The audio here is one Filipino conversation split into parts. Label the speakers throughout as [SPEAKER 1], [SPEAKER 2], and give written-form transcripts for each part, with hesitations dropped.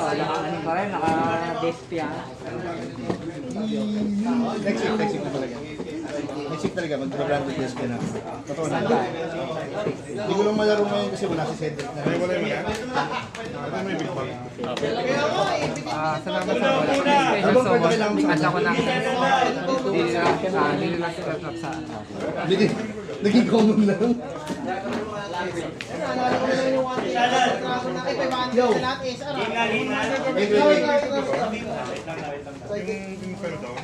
[SPEAKER 1] Ano pa rin, naka-desk yan.
[SPEAKER 2] Next week na talaga. Next week talaga, mag-branded desk ka na. Totoo na. Hindi ko lang malaro ngayon kasi wala si Cedric na.
[SPEAKER 3] Wala mo yan? Ito may big bag.
[SPEAKER 1] Salamat sa wala. Special so much. Kanta ko ng nililas sa
[SPEAKER 2] Naging common lang. Yo! Wait.
[SPEAKER 3] Yung pero down.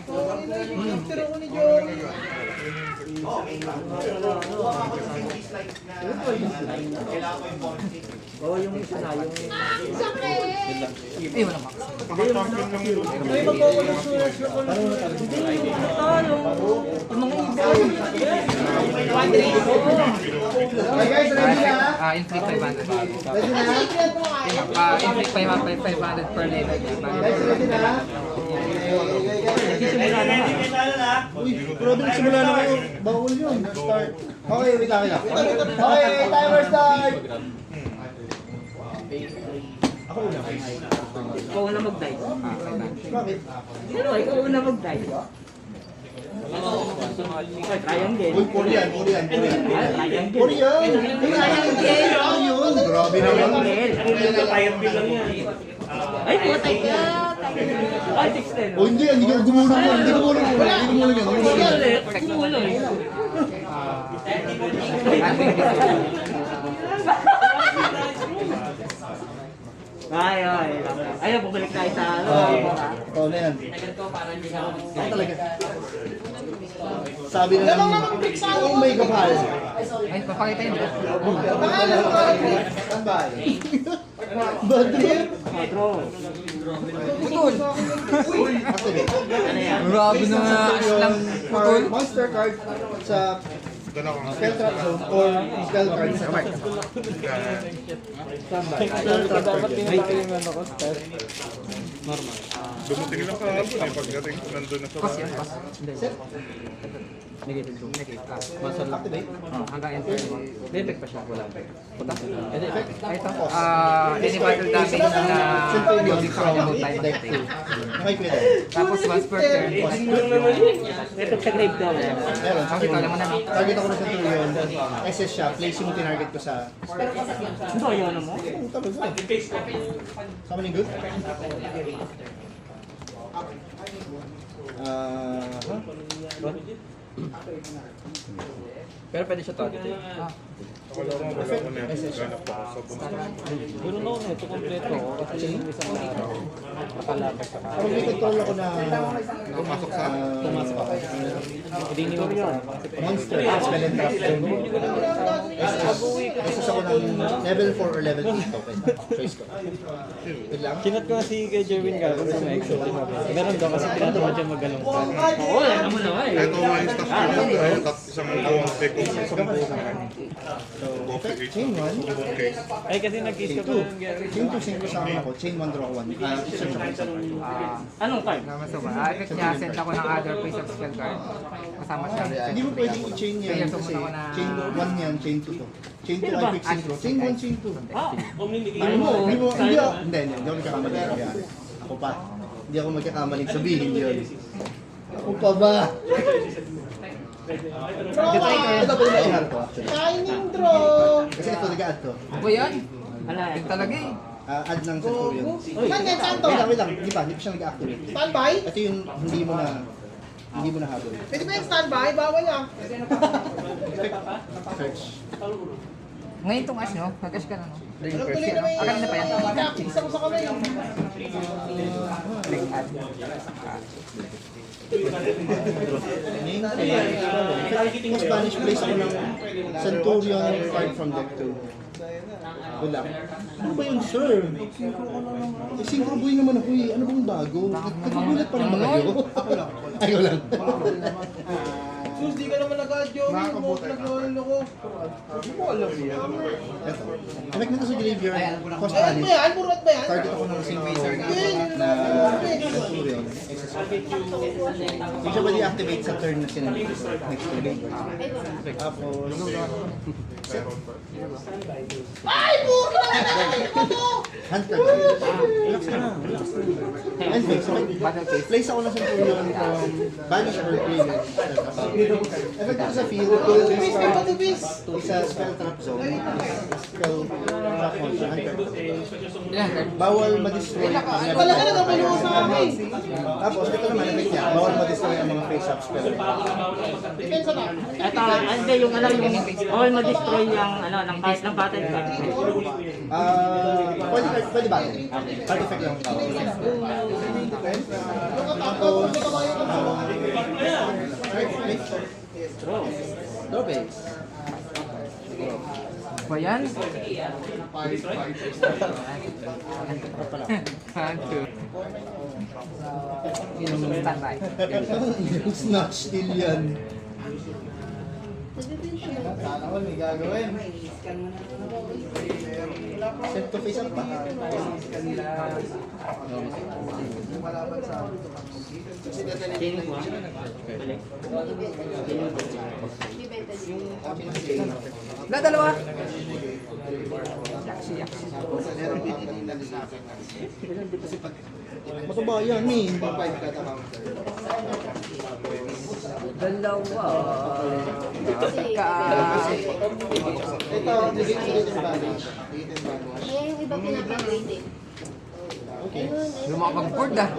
[SPEAKER 1] Oo, yung isa na, yung... Wala max.
[SPEAKER 3] Paka-champion lang yun.
[SPEAKER 1] Yung mga iba.
[SPEAKER 2] Hey guys, ready na?
[SPEAKER 1] Inflict 500.
[SPEAKER 2] Ready na?
[SPEAKER 1] Inflict 500 per level.
[SPEAKER 2] Guys, ready na?
[SPEAKER 1] Nagsisimula na nga.
[SPEAKER 2] Uy, grabe nagsimula na kayo. Bawal yun. Start. Okay, wait lang. Okay, timer start! Ako una.
[SPEAKER 1] Ikaw una mag-dive.
[SPEAKER 2] Bakit?
[SPEAKER 1] Ikaw una mag-dive. Triangle.
[SPEAKER 2] Uy, Korean.
[SPEAKER 1] Triangle.
[SPEAKER 2] Korean! Ano yun? Grabe naman.
[SPEAKER 1] Triangle lang yan. Ay, putay ka! Ay, 610.
[SPEAKER 2] Oh, hindi ka gumulong yan. Hindi gumulong yan.
[SPEAKER 1] Nagkuloy. Ay, ayaw, bumalik tayo sa ano.
[SPEAKER 2] Oo na yan. Ako talaga. Sabi na lang, oh may kapal.
[SPEAKER 1] Ay, papakita yun.
[SPEAKER 2] Standby. Badro.
[SPEAKER 1] Draw.
[SPEAKER 2] Putol. Activate.
[SPEAKER 1] Grabe na lang.
[SPEAKER 2] Monster card sa
[SPEAKER 3] Dala ko.
[SPEAKER 2] spell trap zone or spell card sa card.
[SPEAKER 3] Dumating lang kahapon eh. Pagdating ko nandun na sa
[SPEAKER 1] Cost yan, cost. Hindi. Negative 2. Negative.
[SPEAKER 2] Monster activate.
[SPEAKER 1] Hanggang enter mo. May effect pa siya. Wala pa. Puta.
[SPEAKER 2] Any effect?
[SPEAKER 1] Ito. Any battle damage na building sa no time attack.
[SPEAKER 2] Okay, pwede.
[SPEAKER 1] Tapos once per turn. Ito sa grave daw.
[SPEAKER 2] Meron.
[SPEAKER 1] Ang kita mo na.
[SPEAKER 2] Target ako ng Centurion. SS siya. Place yung tinarget ko sa...
[SPEAKER 1] Ito, ayaw na mo.
[SPEAKER 2] Summoning good?
[SPEAKER 1] Pero pwede siya target.
[SPEAKER 3] Wala ko na. Ganap ako sa bunso.
[SPEAKER 1] Pero no, ito kompleto. Kasi yung isang nakalabas sa
[SPEAKER 2] Pag may control ako na...
[SPEAKER 3] Pumasok sa...
[SPEAKER 2] Pumasok ako.
[SPEAKER 1] Hindi niyo yun.
[SPEAKER 2] Monster. Spell and trap zone. SS ako ng level 4 or level 8 token. Choice ko. Good lang.
[SPEAKER 4] Kinat ko si kay Jerwin Galvin sa mga exo. Meron daw kasi pinatawad siya magalong ka.
[SPEAKER 1] Oo, alam mo naman eh.
[SPEAKER 3] Ito mga staff ko lang. Tapos isang buong pick. Isang buong
[SPEAKER 2] So, chain 1.
[SPEAKER 3] Okay.
[SPEAKER 4] Ay kasi nag-kiss ka pa ng Gary.
[SPEAKER 2] Chain 2, sync ko sa akin ako. Chain 1, draw 1. Search ako sa
[SPEAKER 1] Anong card? Effect niya, send ako ng other face of spell card. Kasama siya.
[SPEAKER 2] Hindi mo pwedeng i-chain yan kasi chain 1 yan, chain 2 to. Chain 2 ay quick synchro. Chain 1, chain 2. Hindi ako magkakamali. Ako pa. Hindi ako magkakamaling sabihin yun. Ako pa ba? Ito pa yung ihar ko actually.
[SPEAKER 5] Shining draw!
[SPEAKER 2] Kasi ito nag-add to.
[SPEAKER 1] Ako yan. Yung talaga eh.
[SPEAKER 2] Add ng Centurion.
[SPEAKER 5] Man yan, saan to?
[SPEAKER 2] Wait lang. Hindi pa siya nag-activate.
[SPEAKER 5] Standby?
[SPEAKER 2] Ito yung hindi mo na habol.
[SPEAKER 5] Pwede ba yung standby? Bawal ah.
[SPEAKER 2] Search.
[SPEAKER 1] Ngayon itong ash no? Nag-ash ka na no?
[SPEAKER 5] Alam tuloy na may...
[SPEAKER 1] Akan na pa yan?
[SPEAKER 5] Kakis ako sa kamay.
[SPEAKER 2] Mas banish place ako ng Centurion card from deck 2. Wala. Ano ba yun, sir? Synchro boy naman ako eh. Ano bang bago? Nagpagulat pa rin ba kayo? Ayaw lang.
[SPEAKER 5] Sus, di ka naman nag-adyo. Nag-roll ako. Hindi mo alam yan.
[SPEAKER 2] Ito. Connect nito sa graveyard. Cost
[SPEAKER 5] Ayan ba
[SPEAKER 2] banish.
[SPEAKER 5] yan? Murat ba yan?
[SPEAKER 2] Target ako ng synchro na Centurion. SS Hindi siya pwede activate sa turn na sinunod. Next turn. Tapos, Hunter. Relax na. And face. Place ako na sa Centurion from Banish or Queen. Effect ko sa field. Isa spell trap zone. Spell trap on sa Hunter. Bawal ma-destroy ang
[SPEAKER 5] Wala ka na naman sa akin.
[SPEAKER 2] Tapos, ito naman, effect niya. Bawal ma-destroy ang mga face-up spell.
[SPEAKER 6] Ito, hindi yung ano, yung all ma-destroy yung ano, ng kahit ng battle card.
[SPEAKER 2] Pwede ba? Card effect lang. Tapos, draw base.
[SPEAKER 7] Ba yan? Standby.
[SPEAKER 2] Yung snatch steal yan.
[SPEAKER 5] Sana ko may gagawin.
[SPEAKER 2] Set to face up pa.
[SPEAKER 7] Na dalawa.
[SPEAKER 2] Mataba yan eh.
[SPEAKER 7] Dalawa. Ka.
[SPEAKER 2] Ito, negative damage.
[SPEAKER 8] Eh, yung iba pinapag-rated.
[SPEAKER 2] Okay.
[SPEAKER 7] Lumakapag-board ah.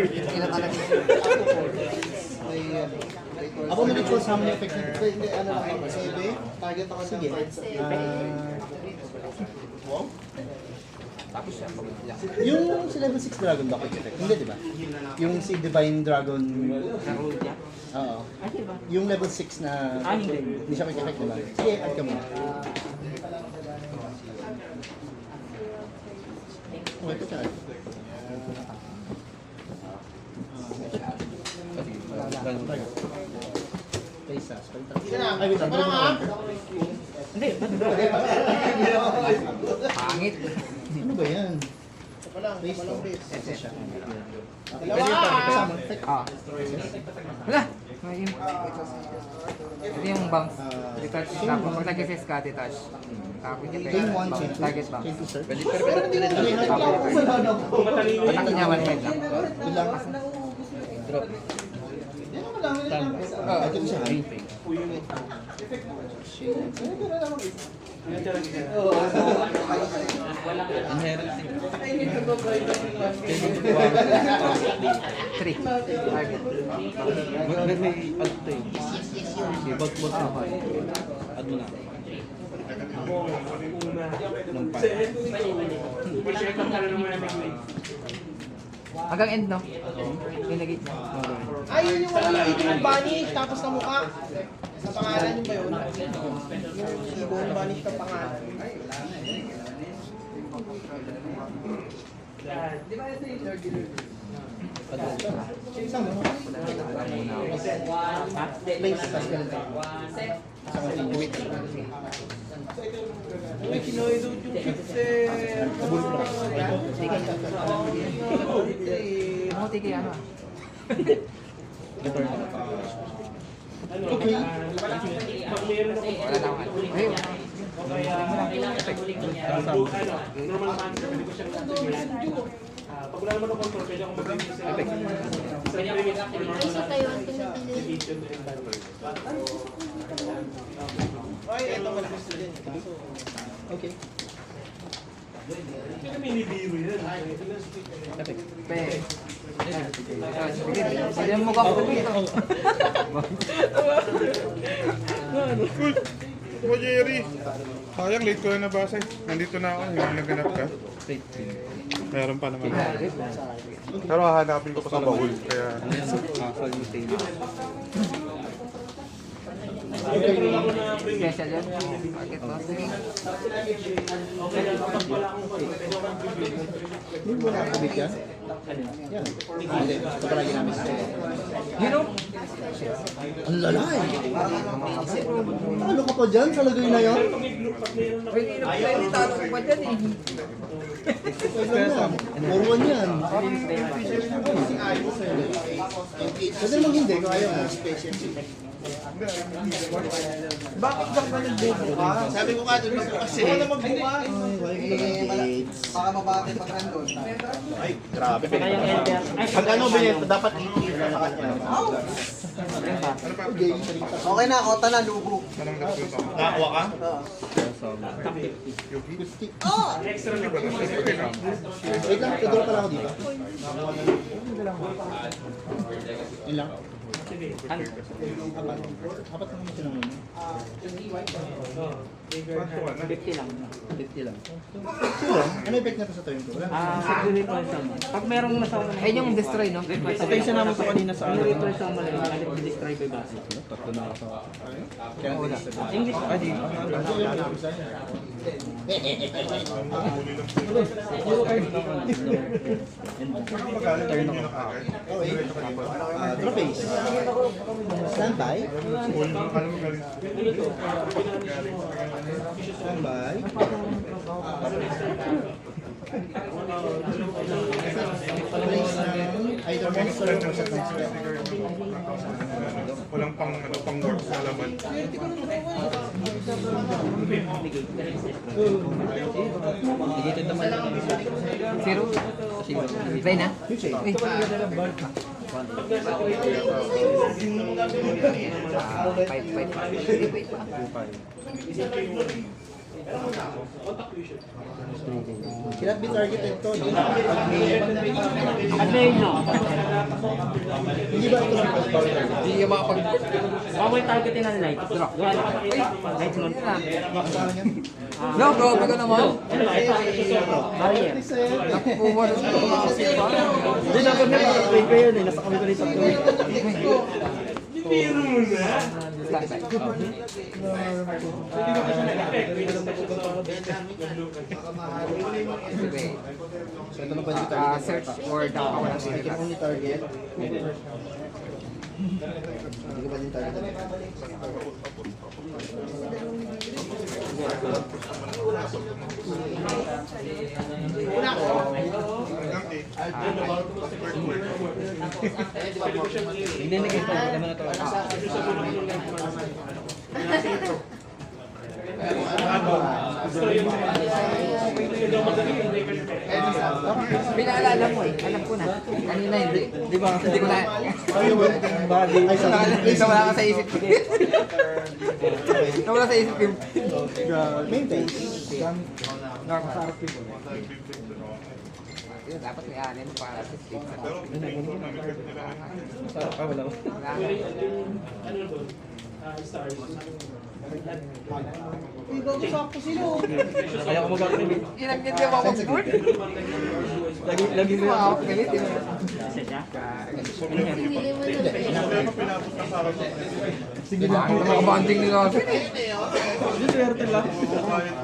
[SPEAKER 7] Kailan talaga.
[SPEAKER 2] Ako may ritual summon effect nito. Hindi, ano lang.
[SPEAKER 5] Target ako sa
[SPEAKER 2] Sige. Wow. Yung si level 6 dragon ba effect? Hindi, di ba? Yung si Divine Dragon. Oo. Yung level 6 na hindi siya quick effect, di ba? Sige, add ka muna. Okay, ito ka. Face as. Ay, wait lang.
[SPEAKER 7] Pangit.
[SPEAKER 2] Ano ba yan? Face to. Ito siya. Kasama effect.
[SPEAKER 7] Ah. Wala. Ito yung bounce. Detach. Tapos pag nag-assess ka, detach. Tapos yung
[SPEAKER 2] Chain 1, chain 2.
[SPEAKER 7] target bounce.
[SPEAKER 2] Chain 2, sir.
[SPEAKER 7] Attack niya 1-5 lang.
[SPEAKER 2] Ilang? Drop. Ito siya.
[SPEAKER 7] Three. Target. Hanggang end, no? Yung nag-gate niya.
[SPEAKER 5] Ayun yung wala yung banish tapos na mukha. Sa pangalan yung ba yun? Yung ibon banish ng pangalan. Uy, kinoidot yung pixel.
[SPEAKER 7] Mamuti kaya ano ah.
[SPEAKER 2] Okay.
[SPEAKER 7] Wala na ako. Ay,
[SPEAKER 1] Normal man, pwede ko siyang pag wala naman ako control, pwede akong mag-release sa effect.
[SPEAKER 8] Ay, sa tayo, ang pinipili.
[SPEAKER 5] Ay, ito wala gusto din.
[SPEAKER 2] Okay.
[SPEAKER 1] Kaya minibiro yan.
[SPEAKER 7] pe. Sige mo mukha ko dito.
[SPEAKER 3] Uy! Ako, Jerry! Sayang, late ko na nabasa eh. Nandito na ako, hindi naganap ka. Meron pa naman. Pero hahanapin ko pa sa bahul, kaya...
[SPEAKER 7] Special yan. Bakit mo? Sige.
[SPEAKER 2] Hindi mo nakakabit yan? Yan. Hindi. Ito palagi namin sa
[SPEAKER 7] You know?
[SPEAKER 2] Ang lalay! Ano ka pa dyan sa lagay na yan?
[SPEAKER 7] Uy, hindi tanong ko pa dyan eh.
[SPEAKER 2] Pwede lang. 4-1 yan. Pwede namang hindi kung ayaw mo.
[SPEAKER 5] Bakit ka ba nagbubo ka?
[SPEAKER 2] Sabi ko nga doon kasi.
[SPEAKER 5] Ikaw na magbuka.
[SPEAKER 2] Baka mabate pag nandun. Ay, grabe.
[SPEAKER 6] Saka yung LDR. Ay,
[SPEAKER 2] Pag ano ba yan, dapat i-give na sa kanya.
[SPEAKER 5] Okay na, kota na, lugo.
[SPEAKER 3] Anong last week ako?
[SPEAKER 2] Nakakuha ka? Wait lang, tudol pala ako dito. Yun lang. Apat na naman sinunod.
[SPEAKER 6] 50 lang.
[SPEAKER 2] 50 lang. Ano effect na to sa turn ko? Wala.
[SPEAKER 6] Request naman. Pag merong nasa
[SPEAKER 7] Ayun yung destroy, no?
[SPEAKER 4] Ito isa naman ko kanina sa ano.
[SPEAKER 6] request naman lang, destroy ko yung base.
[SPEAKER 4] Tatlo na ako sa...
[SPEAKER 6] English.
[SPEAKER 2] Tropace. Standby. Standby. Place ng either monster or set ng spell.
[SPEAKER 3] Walang pang work sa laman.
[SPEAKER 4] Negated naman.
[SPEAKER 7] Zero. Play na? Uy. Fight.
[SPEAKER 2] Cannot be targeted to, no?
[SPEAKER 6] At ngayon no.
[SPEAKER 2] Hindi ba ito lang pag-target?
[SPEAKER 7] Hindi ka makapag...
[SPEAKER 6] Bawal targetin ng light. Drop. Light nun.
[SPEAKER 2] Makasama niyan?
[SPEAKER 7] No, grabe ka naman.
[SPEAKER 6] Ano ba? Ito. Barrier.
[SPEAKER 7] Pumalas ka naman kasi.
[SPEAKER 4] Hindi, dapat na explain ko yun eh. Nasa kami ko rin sa
[SPEAKER 2] So ito na pwede target.
[SPEAKER 7] Search or down ako ng
[SPEAKER 2] I can only target. Hindi ko pwede target.
[SPEAKER 4] Hindi na kayo. Naman na to.
[SPEAKER 7] Pinaalala mo eh. Alam ko na. Kanina hindi. Di ba? Hindi ko na.
[SPEAKER 4] Body.
[SPEAKER 2] Ay, sorry.
[SPEAKER 7] Nawala ka sa isip ko. Nawala sa isip ko.
[SPEAKER 2] Main phase.
[SPEAKER 7] Dapat may alin para sa state sa
[SPEAKER 4] Wala ko.
[SPEAKER 5] Uy, bago sakto sila.
[SPEAKER 4] Kaya ko mag-activate.
[SPEAKER 7] Ilang hindi ako mag-board.
[SPEAKER 4] Lagi mo
[SPEAKER 7] Hindi
[SPEAKER 4] yung
[SPEAKER 7] ako galit.
[SPEAKER 8] Pinili mo na.
[SPEAKER 7] Nakabanding nila ako.
[SPEAKER 4] Hindi, swerte lang.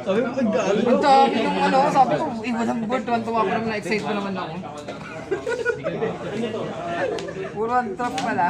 [SPEAKER 4] Sabi mo, pag-gaalo.
[SPEAKER 7] Ang dami nung ano, sabi ko, iba ng board. Tuwan-tuwa ko naman, na-excite ko naman ako. Puro ang trap pala.